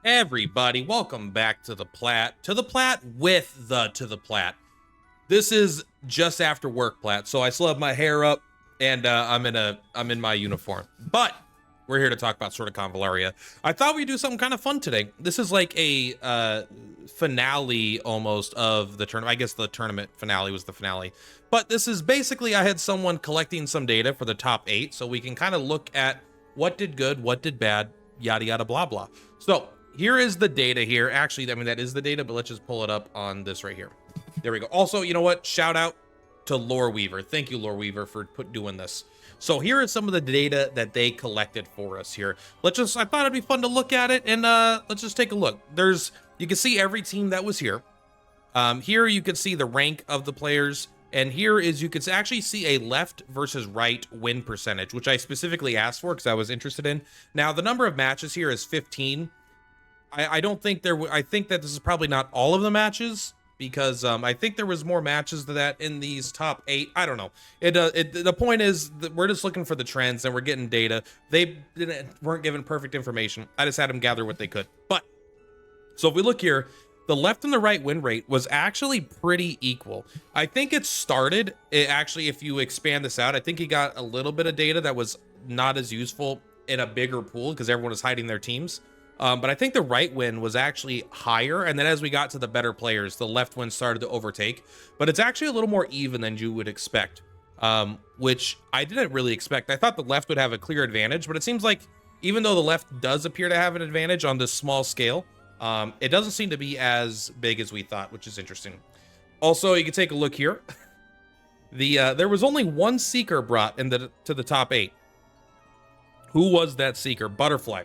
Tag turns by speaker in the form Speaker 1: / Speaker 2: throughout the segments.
Speaker 1: Everybody, welcome back to the Plat. To the Plat with the To the Plat. This is just after work Plat, so I still have my hair up and I'm in my uniform. But we're here to talk about sort of Convallaria. I thought we'd do something kind of fun today. This is like a finale almost of the tournament. I guess the tournament finale was the finale. But this is basically I had someone collecting some data for the top 8 so we can kind of look at what did good, what did bad, yada yada blah blah. So here is the data here. Actually, I mean, that is the data, but let's just pull it up on this right here. There we go. Also, you know what? Shout out to Lore Weaver. Thank you, Lore Weaver, for doing this. So here is some of the data that they collected for us here. I thought it'd be fun to look at it, and let's just take a look. You can see every team that was here. Here you can see the rank of the players, and here is you could actually see a left versus right win percentage, which I specifically asked for because I was interested in. Now, the number of matches here is 15. I don't think I think that this is probably not all of the matches because I think there was more matches than that in these top 8. I don't know. The point is that we're just looking for the trends and we're getting data. They weren't given perfect information. I just had them gather what they could. But so if we look here, the left and the right win rate was actually pretty equal. I think actually, if you expand this out, I think he got a little bit of data that was not as useful in a bigger pool because everyone was hiding their teams. But I think the right win was actually higher, and then as we got to the better players, the left win started to overtake. But it's actually a little more even than you would expect, which I didn't really expect. I thought the left would have a clear advantage, but it seems like even though the left does appear to have an advantage on this small scale, it doesn't seem to be as big as we thought, which is interesting. Also, you can take a look here. There was only one seeker brought to the top 8. Who was that seeker? Butterfly.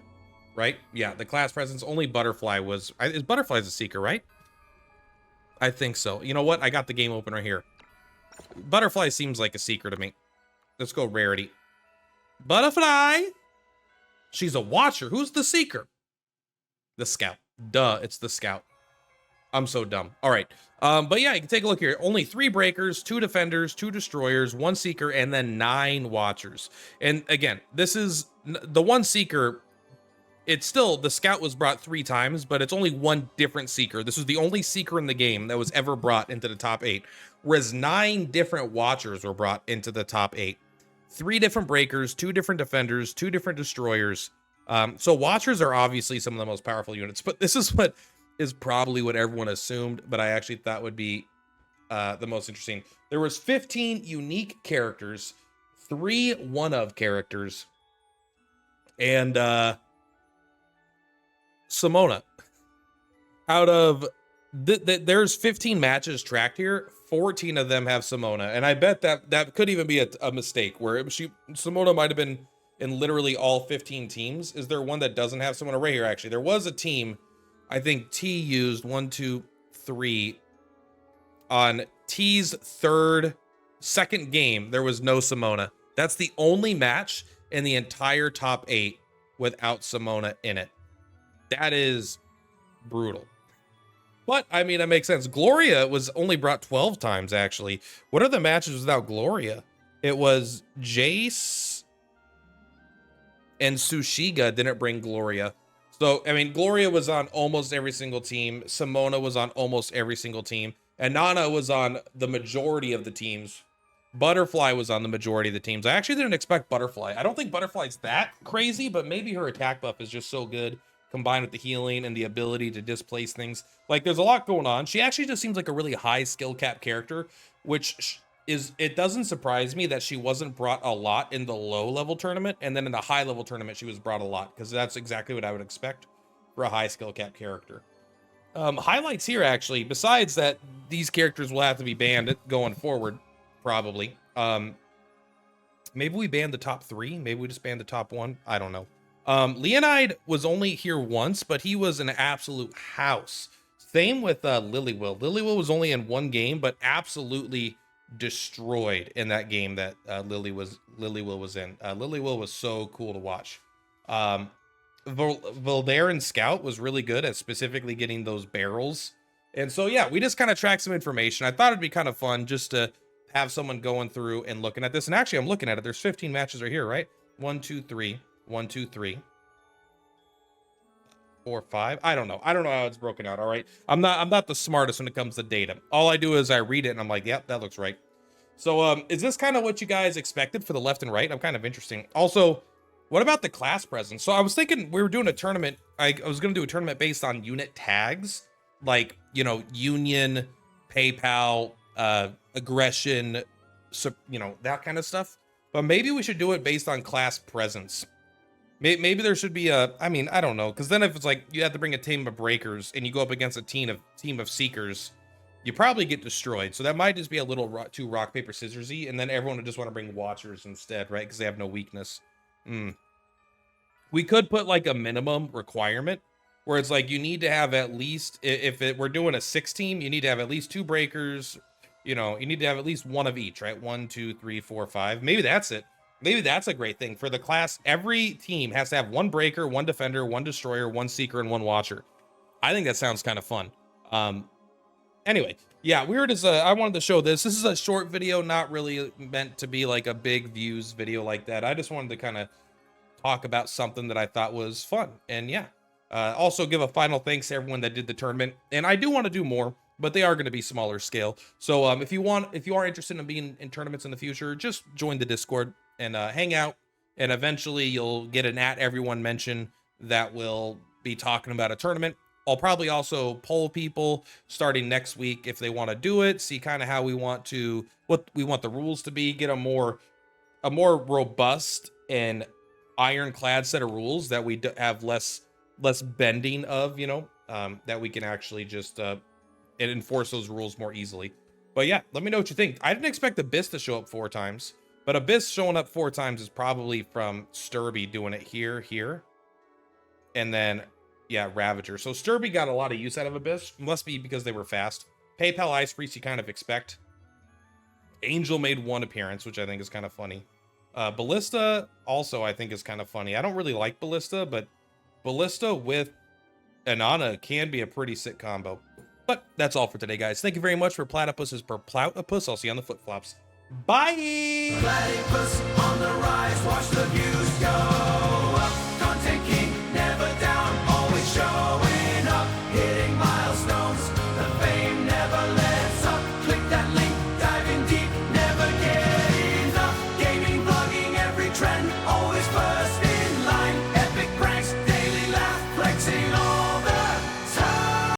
Speaker 1: Right? Yeah, the class presence, only Butterfly was... Butterfly's a seeker, right? I think so. You know what? I got the game open right here. Butterfly seems like a seeker to me. Let's go rarity. Butterfly! She's a watcher. Who's the seeker? The scout. Duh, it's the scout. I'm so dumb. All right. But yeah, you can take a look here. Only 3 breakers, 2 defenders, 2 destroyers, 1 seeker, and then 9 watchers. And again, this is... The 1 seeker... It's still, the scout was brought 3 times, but it's only 1 different seeker. This was the only seeker in the game that was ever brought into the top 8, whereas 9 different watchers were brought into the top 8. 3 different breakers, 2 different defenders, 2 different destroyers. So watchers are obviously some of the most powerful units, but this is what is probably what everyone assumed, but I actually thought would be the most interesting. There was 15 unique characters, 3 one-of characters, and Simona. Out of there's 15 matches tracked here, 14 of them have Simona, and I bet that could even be a mistake where Simona might have been in literally all 15 teams. Is there one that doesn't have Simona? Right here, actually, there was a team. I think T used 1, 2, 3 on T's second game. There was no Simona. That's the only match in the entire top 8 without Simona in it. That is brutal. But, I mean, that makes sense. Gloria was only brought 12 times, actually. What are the matches without Gloria? It was Jace and Sushiga didn't bring Gloria. So, I mean, Gloria was on almost every single team. Simona was on almost every single team. And Nana was on the majority of the teams. Butterfly was on the majority of the teams. I actually didn't expect Butterfly. I don't think Butterfly's that crazy, but maybe her attack buff is just so good, combined with the healing and the ability to displace things. Like, there's a lot going on. She actually just seems like a really high skill cap character, which is, it doesn't surprise me that she wasn't brought a lot in the low level tournament, and then in the high level tournament she was brought a lot, because that's exactly what I would expect for a high skill cap character. Highlights here, actually, besides that these characters will have to be banned going forward, probably. Maybe we banned the top 3, maybe we just banned the top 1, I don't know. Leonide was only here once, but he was an absolute house. Same with Lilywell. Lilywell was only in 1 game, but absolutely destroyed in that game that Lilywell was in. Lilywell was so cool to watch. Valdarin Scout was really good at specifically getting those barrels. And so, yeah, we just kind of tracked some information. I thought it'd be kind of fun just to have someone going through and looking at this. And actually, I'm looking at it. There's 15 matches right here, right? 1, 2, 3. 1, 2, 3. 4, 5. I don't know. I don't know how it's broken out. All right. I'm not the smartest when it comes to data. All I do is I read it and I'm like, yep, that looks right. So is this kind of what you guys expected for the left and right? I'm kind of interesting. Also, what about the class presence? So I was thinking we were doing a tournament. I was going to do a tournament based on unit tags, like, you know, union, PayPal, aggression, so, you know, that kind of stuff. But maybe we should do it based on class presence. Maybe there should be a, I mean, I don't know. Because then if it's like you have to bring a team of breakers and you go up against a team of seekers, you probably get destroyed. So that might just be a little too rock, paper, scissors-y. And then everyone would just want to bring watchers instead, right? Because they have no weakness. We could put like a minimum requirement where it's like you need to have at least, if we're doing a 6 team, you need to have at least 2 breakers. You know, you need to have at least 1 of each, right? 1, 2, 3, 4, 5. Maybe that's it. Maybe that's a great thing for the class. Every team has to have 1 breaker, 1 defender, 1 destroyer, 1 seeker, and 1 watcher. I think that sounds kind of fun. Anyway, yeah, we were just, I wanted to show this. This is a short video, not really meant to be like a big views video like that. I just wanted to kind of talk about something that I thought was fun. And yeah, also give a final thanks to everyone that did the tournament. And I do want to do more, but they are going to be smaller scale. So if you are interested in being in tournaments in the future, just join the Discord and hang out. And eventually you'll get an @everyone mention that will be talking about a tournament. I'll probably also poll people starting next week if they want to do it, see kind of how we want to, what we want the rules to be, get a more robust and ironclad set of rules that we have less bending of, you know, that we can actually just enforce those rules more easily. But yeah, let me know what you think. I didn't expect Abyss to show up 4 times, but Abyss showing up 4 times is probably from Sturby doing it here, and then yeah, Ravager. So Sturby got a lot of use out of Abyss. Must be because they were fast. PayPal Ice Priest you kind of expect. Angel made 1 appearance, which I think is kind of funny. Ballista also I think is kind of funny. I don't really like Ballista, but Ballista with Inanna can be a pretty sick combo. But that's all for today, guys. Thank you very much for Platypus's Purplatypus. I'll see you on the flip flops. Bye!
Speaker 2: Platypus on the rise, watch the views go.